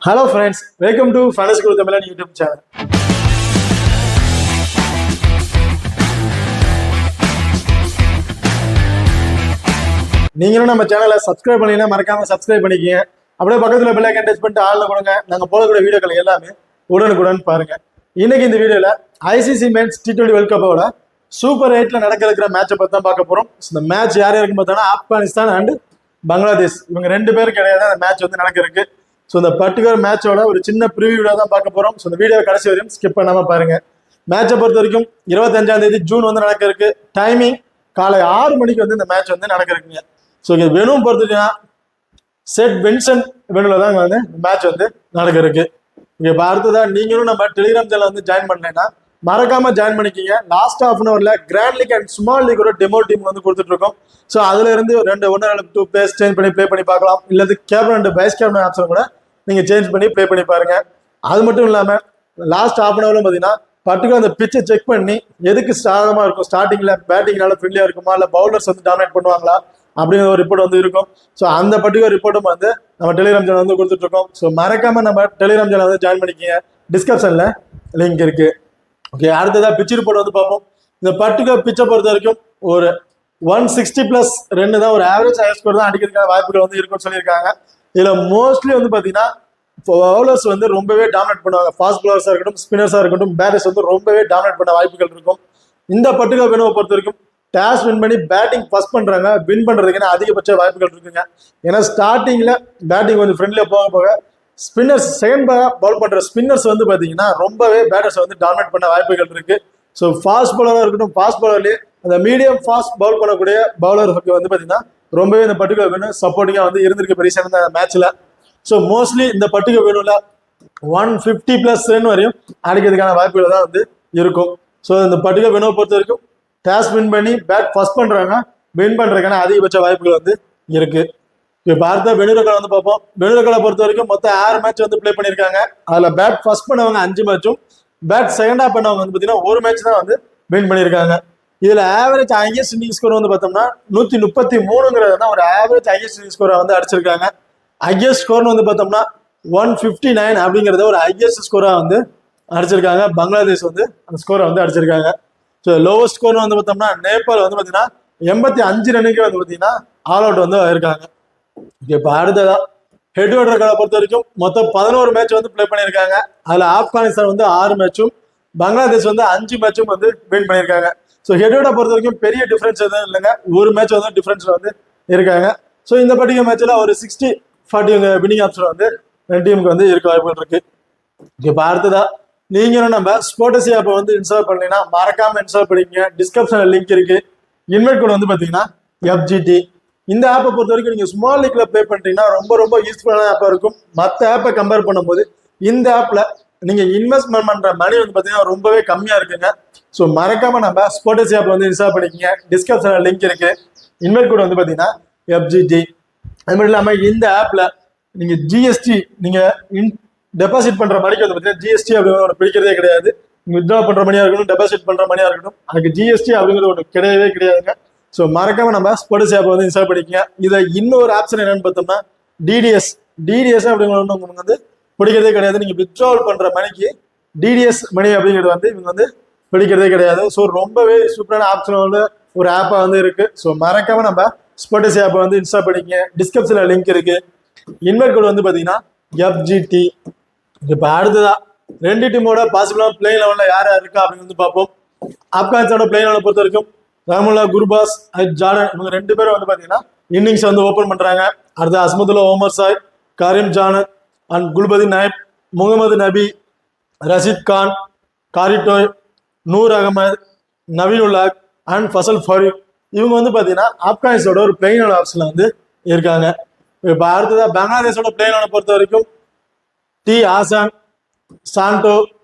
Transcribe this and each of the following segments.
Hello friends, welcome to Fantasy Guru Tamil YouTube channel. நீங்களும் நம்ம சேனலை சப்ஸ்கிரைப் பண்ணீங்கன்னா மறக்காம சப்ஸ்கிரைப் பண்ணிக்கங்க. அப்படியே பக்கத்துல பெல் ஐகான் டச் பண்ணிட்டு ஆள்ல கொடுங்க. நாங்க போடக்கூடிய வீடியோக்கள் எல்லாமே உடனுக்குடன் பாருங்க. இன்னைக்கு இந்த வீடியோல ஐசிசி மென்ஸ் T20 வேர்ல்ட் கப்போட சூப்பர் 8ல நடக்க இருக்கிற மேட்சை பத்தி தான் பார்க்க போறோம். இந்த மேட்ச் யார் யாருக்குன்னு பார்த்தோம்னா ஆப்கானிஸ்தான் அண்ட் பங்களாதேஷ் இவங்க ரெண்டு பேரும் கிடையாது அந்த மேட்ச் வந்து நடக்க இருக்கு. ஸோ இந்த பர்டிகுலர் மேட்சோட ஒரு சின்ன ப்ரிவியூடாக தான் பார்க்க போகிறோம். ஸோ இந்த வீடியோ கடைசி வரையும் ஸ்கிப் பண்ணாமல் பாருங்க. மேட்சை பொறுத்த வரைக்கும் 25ஆம் தேதி ஜூன் வந்து நடக்க இருக்கு. டைமிங் காலை 6 மணிக்கு வந்து இந்த மேட்ச் வந்து நடக்க இருக்குங்க. ஸோ இது வெனும் பொறுத்தீங்கன்னா செட் வின்சென்ட் வெனுல தான் வந்து மேட்ச் வந்து நடக்க இருக்கு. இங்கே பார்த்ததான் நீங்களும் நம்ம டெலிகிராம் சேனல் வந்து ஜாயின் பண்ணலைன்னா மறக்காம ஜாயின் பண்ணிக்கிங்க. லாஸ்ட் ஹாஃப் அன் ஹவர்ல grand league and small league ஒரு டெமோ டீம் வந்து கொடுத்துட்டு இருக்கோம். ஸோ அதுல இருந்து 2 பிளேஸ் சேஞ்ச் பண்ணி ப்ளே பண்ணி பார்க்கலாம். இல்லது captain and vice captain option கூட நீங்க சேஞ்ச் பண்ணி ப்ளே பண்ணி பாருங்க. அது மட்டும் இல்லாம லாஸ்ட் ஹாஃப் அன் ஹவர்ல பாத்தீங்கன்னா பர்டிகுலர் அந்த பிச்சை செக் பண்ணி எதுக்கு சாதகமா இருக்கும், ஸ்டார்டிங்ல பேட்டிங்னால ஃப்ரெண்ட்லியா இருக்குமா இல்ல பவுலர்ஸ் வந்து டாமினேட் பண்ணுவாங்களா அப்படிங்கிற ஒரு ரிப்போர்ட் வந்து இருக்கும். ஸோ அந்த பர்டிகுலர் ரிப்போர்ட்டும் வந்து நம்ம டெலிகிராம் சேனல் வந்து கொடுத்துட்டு இருக்கோம். ஸோ மறக்காம நம்ம டெலிகிராம் சேனல் வந்து ஜாயின் பண்ணிக்கிங்க. டிஸ்கிரிப்ஷன்ல லிங்க் இருக்கு. ஓகே, அடுத்ததா பிச் ரிப்போர்ட் வந்து பார்ப்போம். இந்த பர்டிகுலர் பிச்சை பொறுத்த வரைக்கும் ஒரு 160+ ரன் தான் ஒரு ஆவரேஜ் ஹை ஸ்கோர் தான் அடிக்கிறதுக்கான வாய்ப்புகள் வந்து இருக்கும்னு சொல்லியிருக்காங்க. இதுல மோஸ்ட்லி வந்து பாத்தீங்கன்னா பவுலர்ஸ் வந்து ரொம்பவே டாமினேட் பண்ணுவாங்க. ஃபாஸ்ட் பவுலர்ஸா இருக்கட்டும், ஸ்பின்னர்ஸா இருக்கட்டும், பேட்டர்ஸ் வந்து ரொம்பவே டாமினேட் பண்ண வாய்ப்புகள் இருக்கும். இந்த பர்டிகுலர் வெனுவை பொறுத்த வரைக்கும் டாஸ் வின் பண்ணி பேட்டிங் ஃபர்ஸ்ட் பண்றாங்க. வின் பண்றதுக்கு அதிகபட்ச வாய்ப்புகள் இருக்குங்க. ஏன்னா ஸ்டார்டிங்ல பேட்டிங் கொஞ்சம் ஃப்ரெண்ட்லியா போக போக ஸ்பின்னர்ஸ் செகண்ட் பவுல் பண்ற ஸ்பின்னர்ஸ் வந்து பாத்தீங்கன்னா ரொம்பவே பேட்டர்ஸ் வந்து டாமினேட் பண்ண வாய்ப்புகள் இருக்கு. ஸோ ஃபாஸ்ட் பவுலரா இருக்கட்டும், ஃபாஸ்ட் பவுலர்லேயே அந்த மீடியம் ஃபாஸ்ட் பவுல் பண்ணக்கூடிய பவுலருக்கு வந்து பாத்தீங்கன்னா ரொம்பவே இந்த பர்டிகுலர் வெனு சப்போர்ட்டிங்கா வந்து இருந்திருக்கு பெரிய இந்த மேட்ச்ல. ஸோ மோஸ்ட்லி இந்த பர்டிகுலர் வெனுல 150+ ரன் வரையும் அடிக்கிறதுக்கான வாய்ப்புகள் தான் வந்து இருக்கும். ஸோ இந்த பர்டிகுலர் வெனுவை பொறுத்த வரைக்கும் டாஸ் வின் பண்ணி பேட் ஃபர்ஸ்ட் பண்றாங்க. வின் பண்றதுக்கான அதிகபட்ச வாய்ப்புகள் வந்து இருக்கு. இப்போ அடுத்த வெனுரக்களை வந்து பார்ப்போம். வெனுரக்களை பொறுத்த வரைக்கும் மொத்தம் 6 மேட்ச் வந்து பிளே பண்ணியிருக்காங்க. அதுல பேட் ஃபர்ஸ்ட் பண்ணவங்க 5 மேட்சும், பேட் செகண்டா பண்ணவங்க வந்து பார்த்தீங்கன்னா 1 மேட்ச் தான் வந்து வின் பண்ணியிருக்காங்க. இதுல ஆவரேஜ் ஹையஸ்ட் இன்னிங் ஸ்கோர் வந்து பார்த்தோம்னா 133ங்கிறது தான் ஒரு ஆவரேஜ் ஹையஸ்ட் இன்னிங் ஸ்கோரை வந்து அடிச்சிருக்காங்க. ஹையஸ்ட் ஸ்கோர்னு வந்து பார்த்தோம்னா 159 அப்படிங்கிறத ஒரு ஹையஸ்ட் ஸ்கோரா வந்து அடிச்சிருக்காங்க. பங்களாதேஷ் வந்து அந்த ஸ்கோரை வந்து அடிச்சிருக்காங்க. ஸோ லோவஸ்ட் ஸ்கோர்னு வந்து பார்த்தோம்னா நேபாள் வந்து பார்த்தீங்கன்னா 85 ரன்னுக்கு வந்து பார்த்தீங்கன்னா ஆல் அவுட் வந்து ஆயிருக்காங்க. இப்போ அடுத்ததா ஹெட் ஆர்டர்களை பொறுத்த வரைக்கும் மொத்தம் 11 மேட்ச் வந்து பிளே பண்ணியிருக்காங்க. அதுல ஆப்கானிஸ்தான் வந்து 6 மேட்சும், பங்களாதேஷ் வந்து 5 மேட்சும் வந்து வின் பண்ணியிருக்காங்க. ஸோ ஹெட்டோட பொறுத்த வரைக்கும் பெரிய டிஃபரன்ஸ் எதுவும் இல்லைங்க. ஒரு மேட்ச் வந்து டிஃபரன்ஸ்ல வந்து இருக்காங்க. ஸோ இந்த பர்டிகுலர் மேட்ச்ல ஒரு 60-40 வின்னிங் ஆப்ஷன் வந்து 2 டீமுக்கு வந்து இருக்க வாய்ப்புகள் இருக்கு. இப்போ அடுத்ததா நீங்களும் நம்ம ஸ்போர்ட்ஸி ஆப்பை வந்து இன்ஸ்டால் பண்ணீங்கன்னா மறக்காம இன்ஸ்டால் பண்ணிக்கங்க. டிஸ்கிரிப்ஷன்ல லிங்க் இருக்கு. இன்வைட் கோட் வந்து பாத்தீங்கன்னா FGT. இந்த ஆப்பை பொறுத்த வரைக்கும் நீங்க ஸ்மால் லீக்ல ப்ளே பண்ணிட்டீங்கன்னா ரொம்ப யூஸ்ஃபுல்லான ஆப்பா இருக்கும். மற்ற ஆப்பை கம்பேர் பண்ணும்போது இந்த ஆப்ல நீங்க இன்வெஸ்ட்மெண்ட் பண்ற மணி வந்து பாத்தீங்கன்னா ரொம்பவே கம்மியா இருக்குங்க. ஸோ மறக்காம நம்ம ஸ்போர்ட்ஸ் ஆப் வந்து இன்ஸ்டால் பண்ணிக்கங்க. டிஸ்கிரிப்ஷன்ல லிங்க் இருக்கு. இன்வைட் கோட் வந்து பாத்தீங்கன்னா FGT. அது மட்டும் இல்லாம இந்த ஆப்ல நீங்க GST நீங்க டெபாசிட் பண்ற மணிக்கு வந்து பாத்தீங்கன்னா GST அப்படிங்கிற ஒன்று பிடிக்கிறதே கிடையாது. வித்ட்ரா பண்ற மணியா இருக்கட்டும், டெபாசிட் பண்ற மணியா இருக்கட்டும், அதுக்கு GST அப்படிங்கிறது ஒன்று கிடையவே கிடையாதுங்க. ஸோ மறக்காம நம்ம ஸ்போர்ட்ஸ் ஆப் வந்து இன்ஸ்டால் பண்ணிக்கங்க. இதை இன்னொரு ஆப்ஷன் என்னன்னு பார்த்தோம்னா டிடிஎஸ் அப்படிங்கிற ஒன்று உங்களுக்கு வந்து பிடிக்கிறதே கிடையாது. நீங்க வித்ட்ராவல் பண்ற மணிக்கு DDS மணி அப்படிங்கிறது வந்து இவங்க வந்து பிடிக்கிறதே கிடையாது. ஸோ ரொம்பவே சூப்பரான ஆப்ஷன் வந்து ஒரு ஆப்பா வந்து இருக்கு. ஸோ மறக்காம நம்ம ஸ்போர்ட்ஸ் ஆப்பை வந்து இன்ஸ்டால் பண்ணிக்கங்க. டிஸ்கிரிப்ஷன்ல லிங்க் இருக்கு. இன்வைட் கோட் வந்து பாத்தீங்கன்னா FGT. இப்போ அடுத்ததா 2 டீமோட பாசிபிளான பிளேயிங் லெவல்ல யார் இருக்கா அப்படின்னு வந்து பார்ப்போம். ஆப்கானிஸ்தானோட பிளேயிங் லெவலை பொறுத்த வரைக்கும் ரஹமுல்லா குர்பாஸ் அண்ட் ஜார்டன் இவங்க 2 பேரும் வந்து பாத்தீங்கன்னா இன்னிங்ஸ் வந்து ஓபன் பண்றாங்க. அடுத்து அஸ்மதுல்லா ஓமர் சாய், கரீம் ஜானத் அண்ட் குல்பதி நாயப், முகமது நபி, ரஷீத் கான், காரிட்டோய், நூர் அகமது, நவீன் உல்லாக் அண்ட் ஃபசல் ஃபரூக் இவங்க வந்து பாத்தீங்கன்னா ஆப்கானிஸ்தானோட ஒரு பிளேயிங் லெவல் ஆப்ஷன்ல வந்து இருக்காங்க. இப்போ அடுத்ததா பங்களாதேஷோட பிளேயிங் லெவலை பொறுத்த வரைக்கும் T Hasan, Shanto,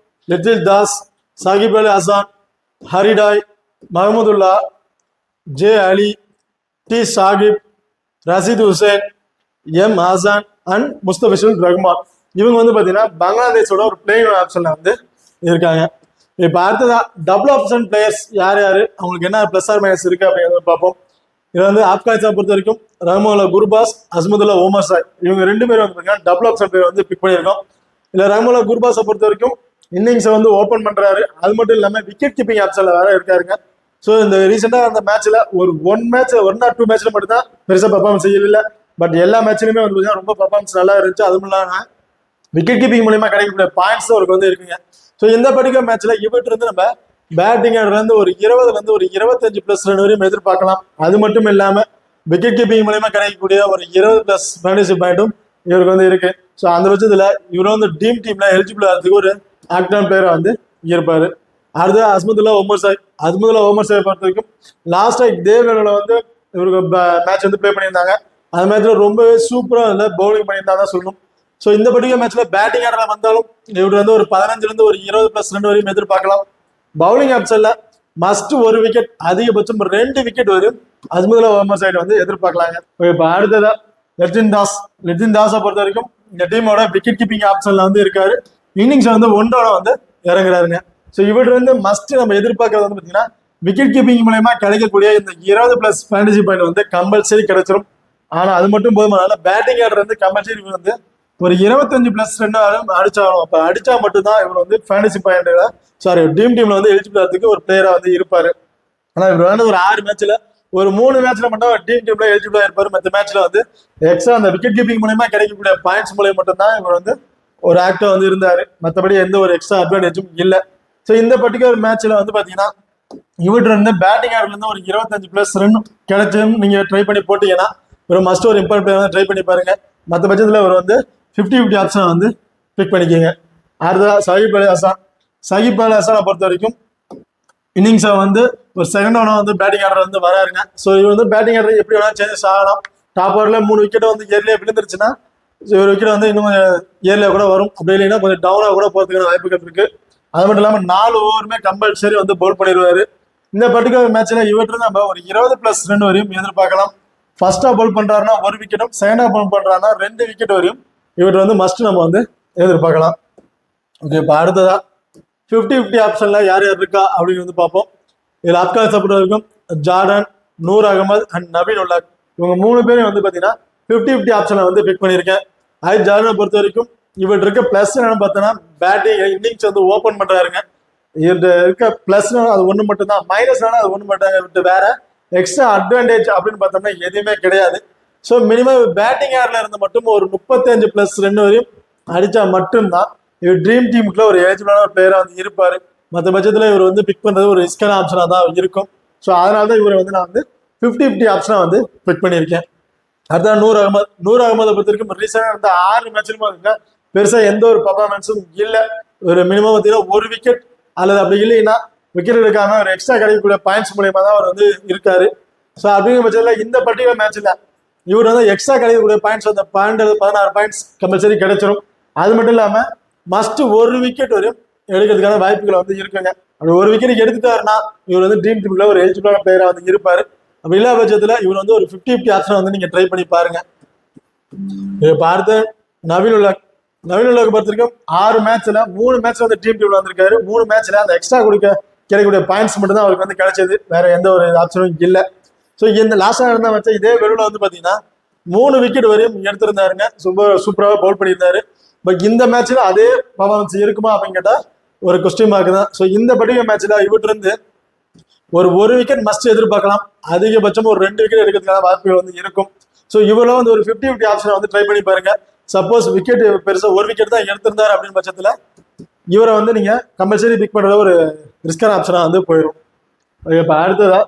Litton Das, Shakib Al Hasan, Hridoy, Mahmudullah, J Ali, T Shakib, Rishad Hossain, M Hasan and Mustafizur Rahman இவங்க வந்து பாத்தீங்கன்னா பங்களாதேஷோட ஒரு பிளேயிங் ஆப்ஷன்ல வந்து இருக்காங்க. இப்போ அடுத்ததா டபுள் ஆப்ஷன் பிளேயர்ஸ் யார் அவங்களுக்கு என்ன பிளஸ் ஆர் மைனஸ் இருக்கு அப்படிங்கிறத பார்ப்போம். இதுல வந்து ஆப்கானிஸ்தான் பொறுத்த வரைக்கும் ரஹ்மானுல்லா குர்பாஸ், அஸ்மதுல்லா ஓமர் சாய் இவங்க 2 பேரும் வந்து டபுள் ஆப்ஷன் பேர் வந்து பிக் பண்ணியிருக்கோம். இல்ல ரஹ்மானுல்லா குர்பாஸை பொறுத்த வரைக்கும் இன்னிங்ஸை வந்து ஓபன் பண்றாரு. அது மட்டும் இல்லாம விக்கெட் கீப்பிங் ஆப்ஷன்ல வேற இருக்காருங்க. ஸோ இந்த ரீசெண்டா அந்த மேட்ச்ல ஒரு 1 ஆர் 2 மேட்ச்ல மட்டும் தான் பெருசா பர்ஃபார்மன்ஸ் செய்யல. பட் எல்லா மேட்ச்லயுமே வந்து ரொம்ப பர்ஃபார்மன்ஸ் நல்லா இருந்துச்சு. அதுவும் இல்லாம விக்கெட் கீப்பிங் மூலியமா கிடைக்கக்கூடிய பாயிண்ட்ஸ் அவருக்கு வந்து இருக்குங்க. ஸோ இந்த பர்டிகுலர் மேட்ச்ல இவர்கிட்ட இருந்து நம்ம பேட்டிங் ஆர்டர்ல இருந்து ஒரு 20 ஒரு 25+ ரன் வரையும் எதிர்பார்க்கலாம். அது மட்டும் இல்லாம விக்கெட் கீப்பிங் மூலியமா கிடைக்கக்கூடிய ஒரு 20+ ஃபேண்டசி பாயிண்ட்டும் இவருக்கு வந்து இருக்கு. ஸோ அந்த பட்சத்துல இவர் வந்து டீம்ல எலிஜிபிள் ஆகிறதுக்கு ஒரு ஆக்டான் பிளேயரா வந்து இருப்பாரு. அடுத்து அஸ்மதுல்லா ஓமர் சாய். அஸ்மதுல்லா ஓமர் சாய் பொறுத்த வரைக்கும் லாஸ்டா இதே வேலையில வந்து இவருக்கு மேட்ச் வந்து பிளே பண்ணியிருந்தாங்க. அந்த மேட்ச்ல ரொம்பவே சூப்பரா வந்து பவுலிங் பண்ணியிருந்தா தான் சொல்லணும். ஸோ இந்த பர்டிகுலர் மேட்ச்ல பேட்டிங் ஆர்டர்ல வந்தாலும் இவர் வந்து ஒரு 15 ஒரு 20+ ரன் வரையும் எதிர்பார்க்கலாம். பவுலிங் ஆப்ஷன்ல மஸ்ட் ஒரு விக்கெட், அதிகபட்சம் 2 விக்கெட் வரும் அஸ்மதுல்லா ஓமர் சைடு வந்து எதிர்பார்க்கலாங்க. இப்போ அடுத்ததா லெஜின் தாஸை பொறுத்த வரைக்கும் இந்த டீமோட விக்கெட் கீப்பிங் ஆப்ஷன்ல வந்து இருக்காரு. இன்னிங்ஸ் வந்து 1 வந்து இறங்குறாருங்க. ஸோ இவர் வந்து மஸ்ட் நம்ம எதிர்பார்க்கறது வந்து பார்த்தீங்கன்னா விக்கெட் கீப்பிங் மூலயமா கிடைக்கக்கூடிய இந்த 20+ ஃபேண்டசி பாயிண்ட் வந்து கம்பல்சரி கிடைச்சிரும். ஆனா அது மட்டும் போதுமானால பேட்டிங் ஆர்டர் வந்து கம்பல்சரி வந்து ஒரு 25+ ரன் அடிச்சாலும் அப்ப அடிச்சா மட்டும்தான் இவர் வந்து ஃபேண்டசி பாயிண்ட் டீம்ல வந்து எலிஜிபிள் ஆகிறதுக்கு ஒரு பிளேயரா வந்து இருப்பாரு. ஆனா இவர் வந்து ஒரு 6 மேட்ச்ல ஒரு 3 மேட்ச்ல மட்டும் டீம்ல எலிஜிபிளா இருப்பாரு. மற்ற மேட்ச்ல வந்து எக்ஸ்ட்ரா அந்த விக்கெட் கீப்பிங் மூலயமா கிடைக்கக்கூடிய பாயிண்ட்ஸ் மூலியம் மட்டும்தான் இவர் வந்து ஒரு ஆக்டா வந்து இருந்தாரு. மற்றபடி எந்த ஒரு எக்ஸ்ட்ரா அட்வான்டேஜும் இல்லை. ஸோ இந்த பர்டிகுலர் மேட்ச்ல வந்து பாத்தீங்கன்னா இவர்கிட்ட இருந்து பேட்டிங் ஆர்டர்ல இருந்து ஒரு 25+ ரன் கிடைச்சுன்னு நீங்க ட்ரை பண்ணி போட்டீங்கன்னா ஒரு மஸ்ட் ஒரு இம்பார்ட் பிளேயர் ட்ரை பண்ணி பாருங்க. மற்ற பட்சத்தில் அவர் வந்து 50-50 ஆப்ஷனை வந்து பிக் பண்ணிக்கோங்க. அடுத்ததா சகிப் அல் ஹசனை பொறுத்த வரைக்கும் இன்னிங்ஸை வந்து ஒரு செகண்ட் ஓவர் வந்து பேட்டிங் ஆர்டர் வந்து வராருங்க. ஸோ இவர் வந்து பேட்டிங் ஆர்டர் எப்படி வேணாலும் சேஞ்சஸ் ஆகலாம். டாப் ஓவரில் 3 விக்கெட் வந்து ஏர்லியா விழுந்துருச்சுன்னா ஒரு விக்கெட் வந்து இன்னும் ஏர்லியா கூட வரும். அப்படி இல்லைன்னா கொஞ்சம் டவுனாக கூட போகிறதுக்கான வாய்ப்புகள் இருக்கு. அது மட்டும் இல்லாமல் 4 ஓவருமே கம்பல்சரி வந்து பவுல் பண்ணிடுவாரு. இந்த பர்டிகுலர் மேட்ச்ல இவற்று நம்ம ஒரு 20+ ரன் வரையும் எதிர்பார்க்கலாம். ஃபர்ஸ்டா பவுல் பண்றாருன்னா 1 விக்கெட்டும், செகண்டா பவுல் பண்றாருன்னா 2 விக்கெட் வரையும் இவர் வந்து மஸ்ட் நம்ம வந்து எதிர்பார்க்கலாம். ஓகே, இப்போ அடுத்ததா 50-50 ஆப்ஷன்ல யார் யார் இருக்கா அப்படின்னு வந்து பார்ப்போம். இதில் ஆப்கானிஸ்தான் பொறுத்த வரைக்கும் ஜார்டன், நூர் அகமது அண்ட் நவீன் உல்லாக் இவங்க 3 பேரும் வந்து பார்த்தீங்கன்னா 50-50 ஆப்ஷனை வந்து பிக் பண்ணியிருக்கேன். ஜார்டனை பொறுத்த வரைக்கும் இவர்கிட்ட இருக்க பிளஸ் என்னன்னு பார்த்தோன்னா பேட்டிங் இன்னிங்ஸ் வந்து ஓப்பன் பண்றாருங்க. இவர்கிட்ட இருக்க பிளஸ் அது ஒன்று மட்டும்தான், மைனஸ் அது ஒன்று மட்டும் விட்டு வேற எக்ஸ்ட்ரா அட்வான்டேஜ் அப்படின்னு பார்த்தோம்னா எதுவுமே கிடையாது. ஸோ மினிமம் பேட்டிங் ஆர்டர்ல இருந்து மட்டும் ஒரு 35+ ரன் வரையும் அடிச்சா மட்டும்தான் இவர் ட்ரீம் டீமுக்குள்ள ஒரு எலிஜிபிளான ஒரு பிளேயரா வந்து இருப்பாரு. மற்ற பட்சத்தில் இவர் வந்து பிக் பண்றது ஒரு ரிஸ்கான ஆப்ஷனா தான் இருக்கும். ஸோ அதனால தான் இவரை வந்து நான் வந்து 50-50 ஆப்ஷனா வந்து பிக் பண்ணியிருக்கேன். அடுத்த நூர் அகமதை பொறுத்த வரைக்கும் ரீசெண்டாக இருந்த 6 மேட்ச்லுமே பெருசா எந்த ஒரு பர்ஃபார்மன்ஸும் இல்லை. ஒரு மினிமம் பார்த்தீங்கன்னா 1 விக்கெட் அல்லது அப்படி இல்லைன்னா விக்கெட் எடுக்காம ஒரு எக்ஸ்ட்ரா கிடைக்கக்கூடிய பாயிண்ட்ஸ் மூலியமா தான் அவர் வந்து இருக்காரு. ஸோ அப்படிங்கிற பட்சத்தில் இந்த பர்டிகுலர் மேட்ச்ல இவர் வந்து எக்ஸ்ட்ரா கிடைக்கக்கூடிய பாயிண்ட்ஸ் அந்த 16 பாயிண்ட்ஸ் கம்பல்சரி கிடைச்சிரும். அது மட்டும் இல்லாம மஸ்ட் 1 விக்கெட் வரையும் எடுக்கிறதுக்கான வாய்ப்புகள் வந்து இருக்குங்க. அப்படி 1 விக்கெட் எடுத்துட்டாருன்னா இவர் வந்து ட்ரீம் டீம்ல ஒரு எலிஜிபிளான பிளேயரா வந்து இருப்பாரு. அப்படி இல்லாத பட்சத்துல இவர் வந்து ஒரு 50-50 ஆப்ஷன் வந்து நீங்க ட்ரை பண்ணி பாருங்க. இப்போ அடுத்து நவீன் உல்லாக் பொறுத்த வரைக்கும் 6 மேட்ச்ல 3 மேட்ச்ல வந்து ட்ரீம் டீம்ல வந்திருக்காரு. 3 மேட்ச்ல அந்த எக்ஸ்ட்ரா கிடைக்கக்கூடிய பாயிண்ட்ஸ் மட்டும் தான் அவருக்கு வந்து கிடைச்சது, வேற எந்த ஒரு ஆப்ஷனும் இல்லை. ஸோ இந்த லாஸ்டா நடந்த மேட்ச் இதே வெறுவில் வந்து பாத்தீங்கன்னா 3 விக்கெட் வரையும் எடுத்திருந்தாருங்க. சூப்பராக பவுல் பண்ணியிருந்தாரு. பட் இந்த மேட்ச்ல அதே பர்ஃபார்மன்ஸ் இருக்குமா அப்படின்னு கேட்டா ஒரு கொஸ்டின் மார்க் தான். ஸோ இந்த பர்டிகுலர் மேட்ச்ல இவர்கிட்ட இருந்து ஒரு விக்கெட் மஸ்ட் எதிர்பார்க்கலாம். அதிகபட்சம் ஒரு 2 விக்கெட் எடுக்கிறதுக்கான வாய்ப்புகள் வந்து இருக்கும். ஸோ இவ்வளவு வந்து ஒரு 50-50 ஆப்ஷனை வந்து ட்ரை பண்ணி பாருங்க. சப்போஸ் விக்கெட் பெருசா 1 விக்கெட் தான் எடுத்திருந்தாரு அப்படின்னு பட்சத்துல இவரை வந்து நீங்க கம்பல்சரி பிக் பண்றத ஒரு ரிஸ்கான ஆப்ஷனா வந்து போயிடும். இப்போ அடுத்ததா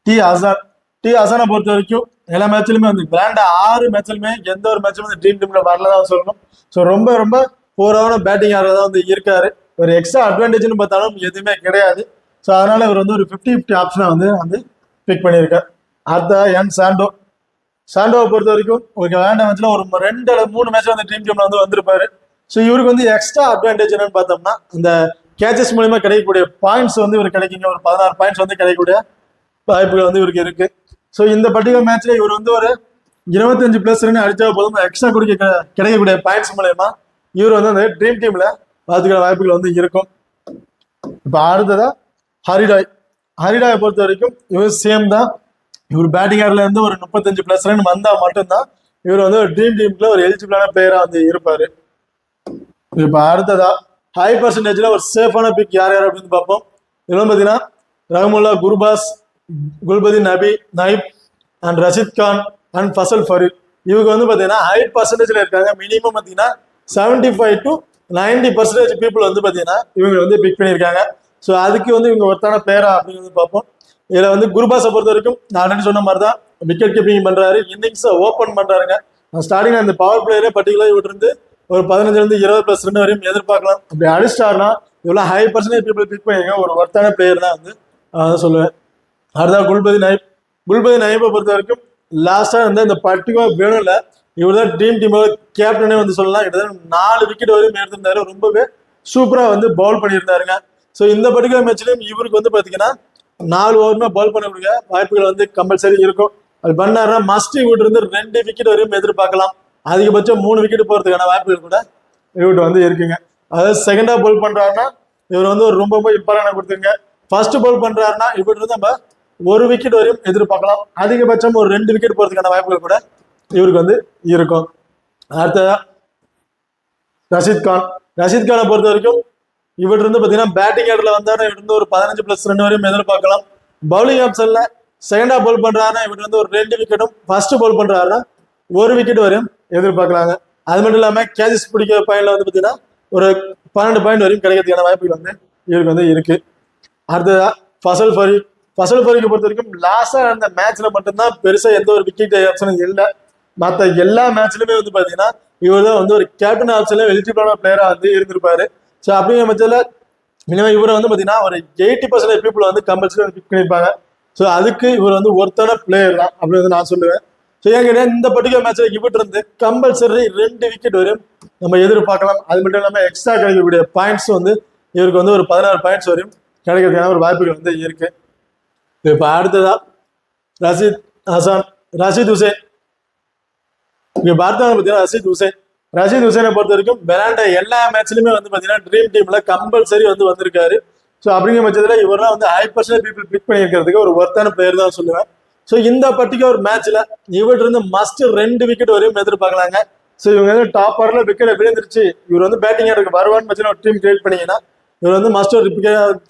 டி ஹசனை பொறுத்த வரைக்கும் எல்லா மேட்ச்லுமே வந்து கிராண்டா 6 மேட்ச்லுமே எந்த ஒரு மேட்சும் வந்து ட்ரீம் டீம்ல வரலதான் சொல்லணும். ஸோ ரொம்ப போரான பேட்டிங் ஆடுறதா வந்து இருக்காரு. ஒரு எக்ஸ்ட்ரா அட்வான்டேஜ்னு பார்த்தாலும் எதுவுமே கிடையாது. ஸோ அதனால இவர் வந்து ஒரு 50-50 ஆப்ஷனை வந்து பிக் பண்ணியிருக்காரு. அடுத்த சாண்டோவை பொறுத்த வரைக்கும் ஒரு வேண்ட மேட்ச்ல ஒரு 2 அல்லது 3 மேட்ச் வந்து ட்ரீம் டீம்ல வந்து வந்திருப்பாரு. ஸோ இவருக்கு வந்து எக்ஸ்ட்ரா அட்வான்டேஜ் என்னன்னு பார்த்தோம்னா இந்த கேச்சஸ் மூலியமா கிடைக்கக்கூடிய பாயிண்ட்ஸ் வந்து இவர் கிடைக்குங்க. ஒரு 16 பாயிண்ட்ஸ் வந்து கிடைக்கக்கூடிய வாய்ப்புகள் வந்து இவருக்கு இருக்கு. ஸோ இந்த பர்டிகுலர் மேட்ச்ல இவர் வந்து ஒரு 25+ ரன் அடிச்சா போதும் எக்ஸ்ட்ரா கிடைக்கக்கூடிய பாயிண்ட்ஸ் மூலயமா இவர் வந்து அந்த ட்ரீம் டீம்ல பார்த்துக்கிற வாய்ப்புகள் வந்து இருக்கும். இப்போ அடுத்ததா ஹரிடாயை பொறுத்த வரைக்கும் இவர் சேம் தான். இவர் பேட்டிங் ஆர்டர்ல இருந்து ஒரு 35+ ரன் வந்தா மட்டும்தான் இவர் வந்து ஒரு ட்ரீம் டீம்ல ஒரு எலிஜிபிளான பிளேயரா வந்து இருப்பாரு. இப்ப அடுத்ததா ஹை பர்சன்டேஜ்ல ஒரு சேஃபான பிக் யார் யார் அப்படின்னு பார்ப்போம். இதெல்லாம் பாத்தீங்கன்னா ரஹமுல்லா குர்பாஸ், குல்பதி நைப் அண்ட் ரஷித் கான் அண்ட் ஃபசல் ஃபரீத். இவங்க வந்து பாத்தீங்கன்னா ஹை பர்சன்டேஜ்ல இருக்காங்க. மினிமம் பாத்தீங்கன்னா 75 to 90% பீப்புள் வந்து பாத்தீங்கன்னா இவங்க வந்து பிக் பண்ணியிருக்காங்க. ஸோ அதுக்கு வந்து இவங்க ஒருத்தான பிளேயரா அப்படிங்கிறது பார்ப்போம். இதுல வந்து குர்பாஸை பொறுத்த வரைக்கும் நான் ஆல்ரெடி சொன்ன மாதிரி தான் விக்கெட் கீப்பிங் பண்றாரு, இன்னிங்ஸை ஓப்பன் பண்றாருங்க. ஸ்டார்டிங் அந்த பவர் பிளேயரே பர்டிகுலர் இவரு இருந்து ஒரு 15-20+ ரன் வரையும் எதிர்பார்க்கலாம். அப்படி அடிச்சிட்டாருன்னா இவ்வளவு ஹை பர்சன்டேஜ் பீப்புள் பிக் பண்ணிருக்க ஒரு ஒர்த்தான பிளேயர் தான் வந்து சொல்லுவேன். அடுத்தா குல்பதி நைப்பை பொறுத்த வரைக்கும் லாஸ்டா வந்து இந்த பர்டிகுலர் வேணும்ல இவர் தான் டீமோட கேப்டனே வந்து சொல்லலாம். கிட்டத்தட்ட 4 விக்கெட் வரையும் எடுத்திருந்தாரு. ரொம்பவே சூப்பரா வந்து பவுல் பண்ணியிருந்தாருங்க. ஸோ இந்த பர்டிகுலர் மேட்ச்லயும் இவருக்கு வந்து பாத்தீங்கன்னா 4 ஓவருமே பவுல் பண்ணக்கூடிய வாய்ப்புகள் வந்து கம்பல்சரி இருக்கும். அது பண்ணாருன்னா மஸ்ட் இவர்கிட்ட இருந்து 2 விக்கெட் வரையும் எதிர்பார்க்கலாம். அதிகபட்சம் 3 விக்கெட் போறதுக்கான வாய்ப்புகள் கூட இவர்கிட்ட வந்து இருக்குங்க. அதாவது செகண்டா பவுல் பண்றாருன்னா இவர் வந்து ஒரு ரொம்ப இம்பார்ட்டன்ட் கொடுத்துருங்க. ஃபர்ஸ்ட் பவுல் பண்றாருன்னா இவர்கிட்ட இருந்து நம்ம 1 விக்கெட் வரையும் எதிர்பார்க்கலாம். அதிகபட்சம் ஒரு 2 விக்கெட் போறதுக்கான வாய்ப்புகள் கூட இவருக்கு வந்து இருக்கும். அடுத்ததா ரஷித் கானை பொறுத்த வரைக்கும் இவர்கிட்ட இருந்து பாத்தீங்கன்னா பேட்டிங் ஆர்டர்ல வந்தாரு இவரு ஒரு 15+ ரன் வரையும் எதிர்பார்க்கலாம். பவுலிங் ஆப்ஷன்ல செகண்டா பவுல் பண்றாருன்னா இவரு வந்து ஒரு 2 விக்கெட்டும், ஃபர்ஸ்ட் பவுல் பண்றாருன்னா 1 விக்கெட் வரையும் எதிர்பார்க்கலாங்க. அது மட்டும் இல்லாம கேச்சஸ் பிடிக்கிற பாயிண்ட்ல வந்து பாத்தீங்கன்னா ஒரு 12 பாயிண்ட் வரையும் கிடைக்கிறதுக்கான வாய்ப்புகள் வந்து இவருக்கு வந்து இருக்கு. அடுத்ததா ஃபசல் ஃபரீக்கை பொறுத்த வரைக்கும் லாஸ்டா அந்த மேட்ச்ல மட்டும்தான் பெருசா எந்த ஒரு விக்கெட் ஆப்ஷனும் இல்லை. மற்ற எல்லா மேட்ச்லயுமே வந்து பாத்தீங்கன்னா இவர் தான் வந்து ஒரு கேப்டன் ஆப்ஷன்ல எலிஜிபிளான பிளேயரா வந்து இருந்திருப்பாரு. ஸோ அப்படிங்கிற பட்சத்தில் மினிமம் இவரை வந்து பாத்தீங்கன்னா ஒரு 80% பீப்புள் வந்து கம்பல்சரி வந்து பிக் பண்ணியிருப்பாங்க. ஸோ அதுக்கு இவர் வந்து ஒருத்தான பிளேயர் தான் அப்படின்னு வந்து நான் சொல்லுவேன். ஸோ ஏன் கேட்டீங்கன்னா இந்த பர்டிகுலர் மேட்ச்ல இவர்கிட்ட இருந்து கம்பல்சரி 2 விக்கெட் வரையும் நம்ம எதிர்பார்க்கலாம். அது மட்டும் இல்லாமல் எக்ஸ்ட்ரா கிடைக்கக்கூடிய பாயிண்ட்ஸ் வந்து இவருக்கு வந்து ஒரு 16 பாயிண்ட்ஸ் வரையும் கிடைக்கிறதுக்கான ஒரு வாய்ப்புகள் வந்து இருக்கு. இப்போ அடுத்ததா ரஷீத் ஹுசேன். இங்க பார்த்தாங்க பார்த்தீங்கன்னா ரஷீத் ஹுசேனை பொறுத்த வரைக்கும் விளையாண்ட எல்லா மேட்ச்லயுமே வந்து பாத்தீங்கன்னா ட்ரீம் டீம்ல கம்பல்சரி வந்து வந்திருக்காரு. ஸோ அப்படிங்கிற பட்சத்தில் இவரெல்லாம் வந்து ஹை பர்சன்டேஜ் பீப்புள் பிக் பண்ணியிருக்கிறதுக்கு ஒரு ஒர்த்தான பிளேயர் தான் சொல்லுவேன். ஸோ இந்த பர்டிகுலர் மேட்ச்ல இவர்கிட்ட இருந்து மஸ்ட் 2 விக்கெட் வரையும் எதிர்பார்க்கலாங்க. ஸோ இவங்க வந்து டாப் ஆர்டர்ல விக்கெட் விழுந்துருச்சு, இவர் வந்து பேட்டிங் ஆர்டருக்கு வருவான்னு பட்சத்தில் ஒரு டீம் கிரியேட் பண்ணீங்கன்னா இவர் வந்து மஸ்ட் ஒரு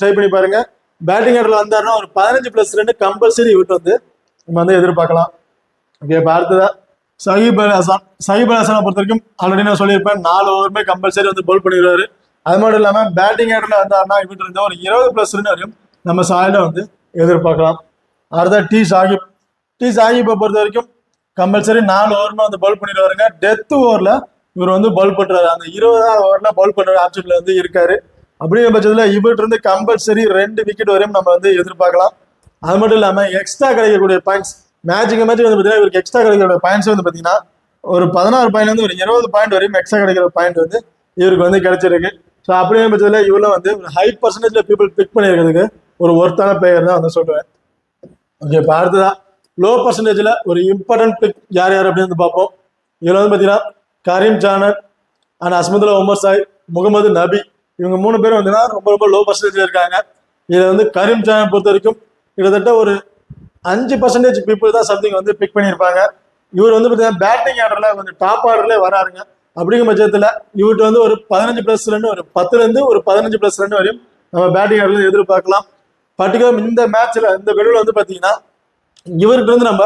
ட்ரை பண்ணி பாருங்க. பேட்டிங் ஆர்டர்ல வந்தாருன்னா ஒரு 15+ ரன் கம்பல்சரி இவர்கிட்ட வந்து நம்ம வந்து எதிர்பார்க்கலாம். ஓகே, இப்போ அடுத்ததா சஹீப் அல் ஹசனை பொறுத்த வரைக்கும் ஆல்ரெடி நான் சொல்லியிருப்பேன் 4 ஓவருமே கம்பல்சரி வந்து பவுல் பண்ணிடுவாரு. அது மட்டும் இல்லாம பேட்டிங் ஆர்டர்ல வந்தாருன்னா இவர்கிட்ட இருந்தா ஒரு 20+ ரன் வரையும் நம்ம சாயில வந்து எதிர்பார்க்கலாம். அடுத்த டி சாஹிப்பை பொறுத்த வரைக்கும் கம்பல்சரி 4 ஓவருமே வந்து பவுல் பண்ணிடுவாருங்க. டெத் ஓவர்ல இவர் வந்து பவுல் பண்றாரு, அந்த 20வது ஓவர்ல பவுல் பண்ற ஆப்ஷன்ல வந்து இருக்காரு. அப்படிங்கிற பட்சத்துல இவர்கிட்ட இருந்து கம்பல்சரி 2 விக்கெட் வரையும் நம்ம வந்து எதிர்பார்க்கலாம். அது மட்டும் இல்லாம எக்ஸ்ட்ரா கிடைக்கக்கூடிய பாயிண்ட்ஸ் மேட்ச் வந்து பாத்தீங்கன்னா இவருக்கு எக்ஸ்ட்ரா கிடைக்கிற பாயிண்ட்ஸ் வந்து பாத்தீங்கன்னா ஒரு 16 பாயிண்ட் வந்து ஒரு 20 பாயிண்ட் வரையும் எக்ஸ்ட்ரா கிடைக்கிற பாயிண்ட் வந்து இவருக்கு வந்து கிடைச்சிருக்கு. ஸோ அப்படிங்கிற பட்சத்தில் இவரெல்லாம் வந்து ஒரு ஹை பர்சன்டேஜ்ல பீப்புள் பிக் பண்ணியிருக்கிறதுக்கு ஒரு ஒர்த்தான பிளேயர் தான் வந்து சொல்லுவேன். ஓகே, இப்போ அடுத்ததான் லோ பர்சன்டேஜ்ல ஒரு இம்பார்ட்டன்ட் பிக் யார் அப்படின்னு வந்து பார்ப்போம். இதுல வந்து பாத்தீங்கன்னா கரீம் ஜானன் அண்ட் அஸ்மதுல்லா உமர் சாய், முகமது நபி, இவங்க 3 பேரும் வந்து ரொம்ப லோ பர்சன்டேஜ்ல இருக்காங்க. இதை வந்து கரீம் ஜானன் பொறுத்த வரைக்கும் கிட்டத்தட்ட ஒரு 5% பீப்புள் தான் சம்திங் வந்து பிக் பண்ணியிருப்பாங்க. இவர் வந்து பார்த்தீங்கன்னா பேட்டிங் ஆர்டர்ல கொஞ்சம் டாப் ஆர்டர்ல வராருங்க. அப்படிங்கிற பட்சத்தில் இவர்கிட்ட வந்து ஒரு 15+ ரன், ஒரு 10லேருந்து ஒரு 15+ ரன் வரையும் நம்ம பேட்டிங் ஆர்டர்ல எதிர்பார்க்கலாம். பர்டிகுலர் இந்த மேட்ச்ல இந்த வெளியில் வந்து பார்த்தீங்கன்னா இவர்கிட்ட வந்து நம்ம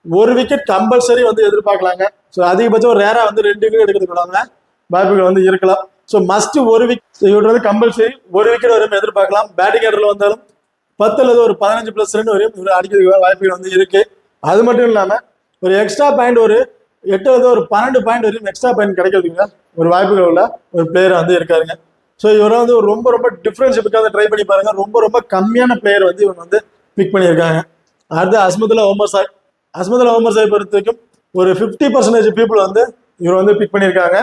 1 விக்கெட் கம்பல்சரி வந்து எதிர்பார்க்கலாங்க. ஸோ அதிகபட்சம் ஒரு ரேரா வந்து 2 விக்கெட் எடுக்கிறதுக்கு வாய்ப்புகள் வந்து இருக்கலாம். ஸோ மஸ்ட் 1 விக்கெட் இவர்கிட்ட வந்து கம்பல்சரி 1 விக்கெட் வரையும் எதிர்பார்க்கலாம். பேட்டிங் ஆர்டர்ல வந்தாலும் 10 அல்லது ஒரு 15+ ரன் வரையும் இவர் அடிக்கிறதுக்கு வாய்ப்புகள் வந்து இருக்கு. அது மட்டும் இல்லாம ஒரு எக்ஸ்ட்ரா பாயிண்ட் ஒரு 8 அல்லது ஒரு 12 பாயிண்ட் வரையும் எக்ஸ்ட்ரா பாயிண்ட் கிடைக்கிறதுக்கு ஒரு வாய்ப்புகள் உள்ள ஒரு பிளேயர் வந்து இருக்காருங்க. ஸோ இவரை வந்து ரொம்ப டிஃபரன்ஷிப்புக்காக ட்ரை பண்ணி பாருங்க. ரொம்ப கம்மியான பிளேயர் வந்து இவங்க வந்து பிக் பண்ணியிருக்காங்க. அடுத்து அஸ்மதுல்லா உமர் சாய் பொறுத்த வரைக்கும் ஒரு 50% பீப்புள் வந்து இவர் வந்து பிக் பண்ணியிருக்காங்க.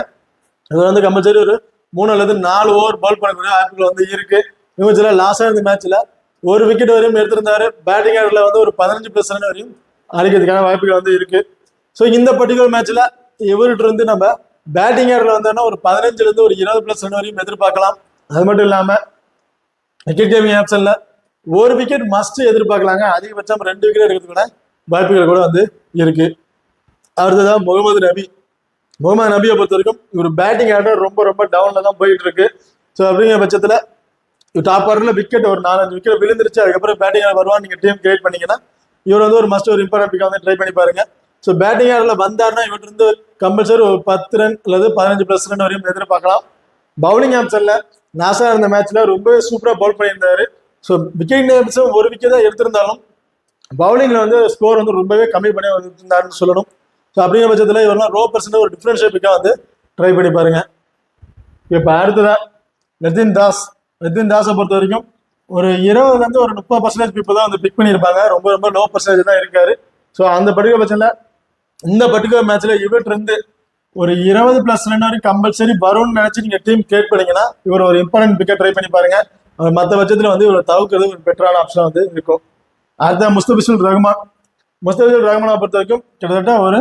இவர் வந்து கம்பல்சரி ஒரு 3 அல்லது 4 ஓவர் பால் பண்ணக்கூடிய வாய்ப்புகள் வந்து இருக்கு. இவங்க லாஸ்டா இந்த மேட்ச்ல 1 விக்கெட் வரையும் எடுத்திருந்தாரு. பேட்டிங் ஆர்டர்ல வந்து ஒரு 15+ ரன் வரையும் அடிக்கிறதுக்கான வாய்ப்புகள் வந்து இருக்கு. ஸோ இந்த பர்டிகுலர் மேட்ச்ல இவர்கிட்ட இருந்து நம்ம பேட்டிங் ஆர்டர்ல வந்தோம்னா ஒரு 15லேருந்து ஒரு 20+ ரன் வரையும் எதிர்பார்க்கலாம். அது மட்டும் இல்லாம விக்கெட் கேமிங் ஆப்ஷன்ல 1 விக்கெட் மஸ்ட் எதிர்பார்க்கலாங்க. அதிகபட்சம் 2 விக்கெட் எடுக்கிறதுக்கு வாய்ப்புகள் கூட வந்து இருக்கு. அடுத்ததான் முகமது நபியை பொறுத்த வரைக்கும் இவர் பேட்டிங் ஆர்டர் ரொம்ப ரொம்ப டவுன்ல தான் போயிட்டு இருக்கு. ஸோ அப்படிங்கிற பட்சத்துல டாப் ஆர்டர்ல விக்கெட் ஒரு 4-5 விக்கெட் விழுந்துருச்சு. அதுக்கப்புறம் பேட்டிங் ஆர்டர் வருவான் நீங்க டீம் கிரியேட் பண்ணீங்கன்னா இவர் வந்து ஒரு மஸ்ட் ஒரு இம்பார்ட்டன்ட் பிக்கா வந்து ட்ரை பண்ணி பாருங்க. ஸோ பேட்டிங் ஆர்டர்ல வந்தாருன்னா இவர் இருந்து கம்பல்சரி ஒரு 10 ரன் அல்லது 15+ ரன் வரையும் எதிர்பார்க்கலாம். பவுலிங் ஆப்ஷன்ல நாசா இருந்த மேட்ச்ல ரொம்ப சூப்பரா பவுல் பண்ணியிருந்தாரு. ஸோ விக்கெட் ஒரு விக்கெட் தான் எடுத்திருந்தாலும் பவுலிங்ல வந்து ஸ்கோர் வந்து ரொம்பவே கம்மி பண்ணி வந்துருந்தாருன்னு சொல்லணும். ஸோ அப்படிங்கிற பட்சத்தில் இவரெல்லாம் ரோ பர்சன்ட் ஒரு டிஃபரன்ஷியல் பிக்கா வந்து ட்ரை பண்ணி பாருங்க. இப்போ அடுத்ததான் நிதின் தாஸை பொறுத்த வரைக்கும் ஒரு 20 ஒரு 30% பீப்புள் தான் வந்து பிக் பண்ணியிருப்பாங்க. ரொம்ப ரொம்ப லோ பர்சன்டேஜ் தான் இருக்காரு. ஸோ அந்த பர்டிகுலர் பட்சத்தில் இந்த பர்டிகுலர் மேட்ச்ல இவர்கிட்ட இருந்து ஒரு 20+ ரன் வரைக்கும் கம்பல்சரி வரும்னு நினைச்சு நீங்க டீம் கிரியேட் பண்ணீங்கன்னா இவர் ஒரு இம்பார்ட்டன்ட் பிக்கை ட்ரை பண்ணி பாருங்க. மற்ற பட்சத்தில் வந்து இவரை தவிர்க்கிறது ஒரு பெட்டரான ஆப்ஷன் வந்து இருக்கும். அடுத்த முஸ்தபிசுல் ரஹ்மானை பொறுத்த வரைக்கும் கிட்டத்தட்ட ஒரு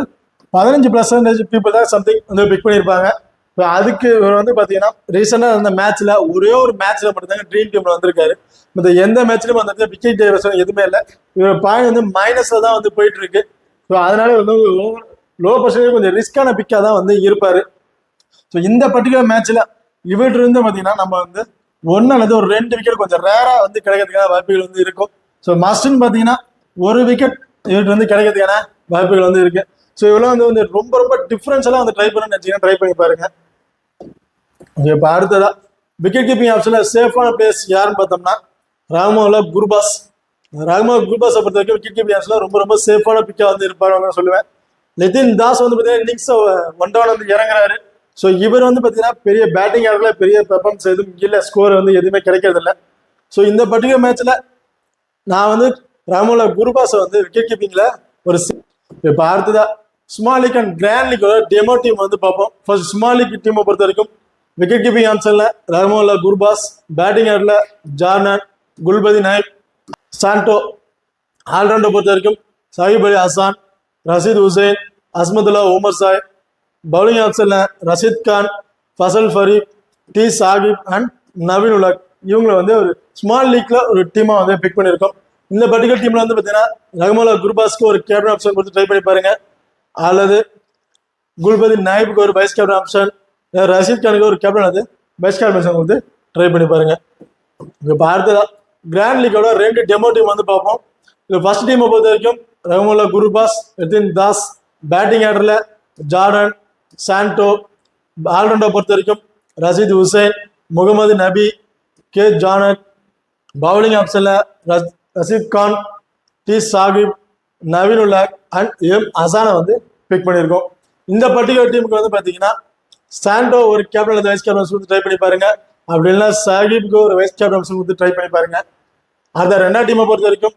15% பீப்புள் தான் சம்திங் வந்து பிக் பண்ணியிருப்பாங்க. இப்போ அதுக்கு இவர் வந்து பார்த்தீங்கன்னா ரீசெண்டாக அந்த மேட்ச்ல ஒரே ஒரு மேட்ச்ல மட்டும்தாங்க ட்ரீம் டீம்ல வந்திருக்காரு. மற்ற எந்த மேட்ச்லயும் அந்த விக்கெட் டைவர்ஷன் எதுவுமே இல்லை. இவர் பாயிண்ட் வந்து மைனஸ்ல தான் வந்து போயிட்டு இருக்கு. ஸோ அதனால வந்து லோ பர்சன்டேஜ் கொஞ்சம் ரிஸ்கான பிக்காக தான் வந்து இருப்பாரு. ஸோ இந்த பர்டிகுலர் மேட்ச்ல இவர்கிட்ட இருந்து பார்த்தீங்கன்னா நம்ம வந்து 1 அல்லது ஒரு 2 விக்கெட் கொஞ்சம் ரேரா வந்து கிடைக்கிறதுக்கான வாய்ப்புகள் வந்து இருக்கும். ஸோ மஸ்ட்னு பார்த்தீங்கன்னா ஒரு விக்கெட் இவர்கிட்ட வந்து கிடைக்கிறதுக்கான வாய்ப்புகள் வந்து இருக்கு. ஸோ இவ்வளோ வந்து ரொம்ப ரொம்ப டிஃபரன்ஸ் வந்து ட்ரை பண்ண நினைச்சீங்கன்னா ட்ரை பண்ணி பாருங்க. இப்போ அடுத்ததா விக்கெட் கீப்பிங் ஆப்ஷன்ல சேஃபான பிளேஸ் யாருன்னு பார்த்தோம்னா ராகமோல குர்பாஸை பொறுத்த வரைக்கும் விக்கெட் கீப்பிங் ஆப்ஷன்ல ரொம்ப ரொம்ப சேஃபான பிக்கா வந்து இருப்பாரு சொல்லுவேன். நிதின் தாஸ் வந்து பார்த்தீங்கன்னா இன்னிங்ஸ் 1 down வந்து இறங்குறாரு. ஸோ இவர் வந்து பார்த்தீங்கன்னா பெரிய பேட்டிங் ஆடல பெரிய பெர்ஃபார்மன்ஸ் எதுவும் இல்லை, ஸ்கோர் வந்து எதுவுமே கிடைக்கிறது இல்லை. ஸோ இந்த பர்டிகுலர் மேட்ச்ல நான் வந்து ராகமோல குர்பாஸை வந்து விக்கெட் கீப்பிங்ல ஒரு இப்போ அடுத்ததா ஸ்மால் லீக் அண்ட் கிராண்ட் லீக்கோட டெமோ டீம் வந்து பார்ப்போம். ஃபர்ஸ்ட் ஸ்மால் லீக் டீமை பொறுத்த வரைக்கும் விக்கெட் கீப்பிங் ஆப்ஷன்ல ரஹ்மானுல்லா குர்பாஸ், பேட்டிங் ஆர்டர்ல ஜார்டன், குல்பதி நாயக், சாண்டோ, ஆல்ரவுண்டை பொறுத்த வரைக்கும் சாகிப் அலி ஹசான், ரஷீத் ஹுசைன், அஸ்மதுல்லா உமர் சாய், பவுலிங் ஆப்ஷன்ல ரஷீத் கான், ஃபசல் ஃபரீக், டி சாகிப் அண்ட் நவீன் உலக். இவங்களை வந்து ஒரு ஸ்மால் லீக்ல ஒரு டீமா வந்து பிக் பண்ணியிருக்கோம். இந்த பர்டிகுலர் டீம்ல வந்து பார்த்தீங்கன்னா ரஹ்மானுல்லா குர்பாஸ்க்கு ஒரு கேப்டன் ஆப்ஷன் கொடுத்து ட்ரை பண்ணி பாருங்க, அல்லது குல்பதி நாயிப்க்கு ஒரு வைஸ் கேப்டன் ஆப்ஷன், ரஷீத் கானுக்கு ஒரு கேப்டன் அது வைஸ் கேப்டன் வந்து ட்ரை பண்ணி பாருங்க. இப்போ அடுத்ததா கிராண்ட் லீக்கோட 2 டெமோ டீம் வந்து பார்ப்போம். இது ஃபர்ஸ்ட் டீமை பொறுத்த வரைக்கும் ரஹ்மானுல்லா குர்பாஸ், நிதின் தாஸ், பேட்டிங் ஆர்டர்ல ஜார்டன், சாண்டோ, ஆல்ரவுண்டை பொறுத்த வரைக்கும் ரஷீத் ஹுசைன், முகமது நபி, கே ஜானட், பவுலிங் ஆப்ஷன்ல Rashid Khan, T Shakib, Naveen ul Haq and M ஹசானை வந்து பிக் பண்ணியிருக்கோம். இந்த பர்டிகுலர் டீமுக்கு வந்து பார்த்தீங்கன்னா சாண்டோ ஒரு கேப்டன் வைஸ் கேப்டன் கொடுத்து ட்ரை பண்ணி பாருங்க, அப்படி இல்லைன்னா சாகிப்க்கு ஒரு வைஸ் கேப்டன் கொடுத்து ட்ரை பண்ணி பாருங்க. அந்த 2ஆம் டீமை பொறுத்த வரைக்கும்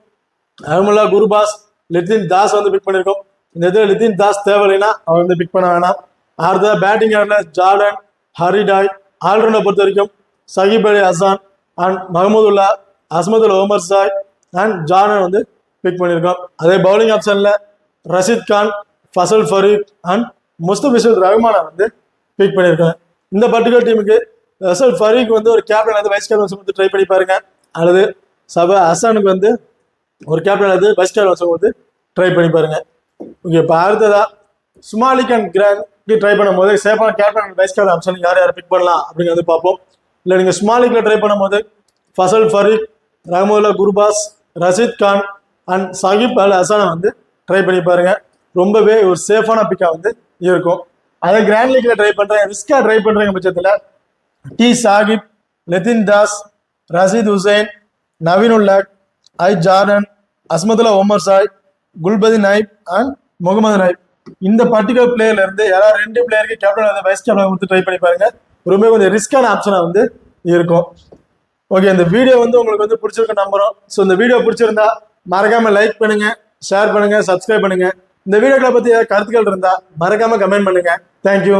ரஹ்மானுல்லா குர்பாஸ், நிதின் தாஸ் வந்து பிக் பண்ணியிருக்கோம். இந்த இதில் நிதின் தாஸ் தேவையில்லைன்னா அவர் வந்து பிக் பண்ண வேணாம். அடுத்த பேட்டிங் ஆர்டர்ல ஜார்டன், ஹரிடாய், ஆல்ரவுண்டை பொறுத்த வரைக்கும் Shakib Al Hasan and Mahmudullah, Azmatullah Omarzai and Zadran வந்து பிக் பண்ணியிருக்கோம். அதே பவுலிங் ஆப்ஷன்ல ரஷீத் கான், ஃபசல் ஃபரீக் அண்ட் முஸ்தபிசுல் ரஹ்மானை வந்து பிக் பண்ணியிருக்கேன். இந்த பர்டிகுலர் டீமுக்கு ஃபசல் ஃபரீக் வந்து ஒரு கேப்டன் வந்து வைஸ் கேப்டன் வந்து ட்ரை பண்ணி பாருங்க, அல்லது ஹசானுக்கு வந்து ஒரு கேப்டன் வந்து வைஸ் கேப்டன் வந்து ட்ரை பண்ணி பாருங்க. ஓகே, இப்போ அடுத்ததா small league and grand try பண்ணும் போது சேஃபான கேப்டன் வைஸ் கேப்டன் ஆப்ஷன் யார் பிக் பண்ணலாம் அப்படின்னு வந்து பார்ப்போம். இல்லை நீங்கள் ஸ்மால் லீக்ல ட்ரை பண்ணும்போது ஃபசல் ஃபரீக், ரஹ்மானுல்லா குர்பாஸ், ரஷீத் கான் அண்ட் சாகிப் அல் ஹசானை வந்து ட்ரை பண்ணி பாருங்க. ரொம்பவே ஒரு சேஃபான பிக்கா வந்து இருக்கும். அதை கிராண்ட் லீக்ல ட்ரை பண்றேன், ரிஸ்கா ட்ரை பண்றேங்க பட்சத்தில் T Shakib, Nitin Das, Rishad Hossain, Naveen ul Haq, Zadran, Azmatullah Omarzai, Gulbadin Naib and Mohammad Nabi. இந்த பர்டிகுலர் பிளேயர்ல இருந்து யாராவது 2 பிளேயருக்கு கேப்டன் வைஸ் கேப்டன் வந்து ட்ரை பண்ணி பாருங்க. ரொம்ப கொஞ்சம் ரிஸ்கான ஆப்ஷனா வந்து இருக்கும். ஓகே, இந்த வீடியோ வந்து உங்களுக்கு வந்து பிடிச்சிருக்க நம்புறோம். ஸோ இந்த வீடியோ பிடிச்சிருந்தா மறக்காம லைக் பண்ணுங்க, ஷேர் பண்ணுங்க, சப்ஸ்கிரைப் பண்ணுங்க. இந்த வீடியோக்களை பத்தி கருத்துக்கள் இருந்தா மறக்காம கமெண்ட் பண்ணுங்க. தேங்க்யூ.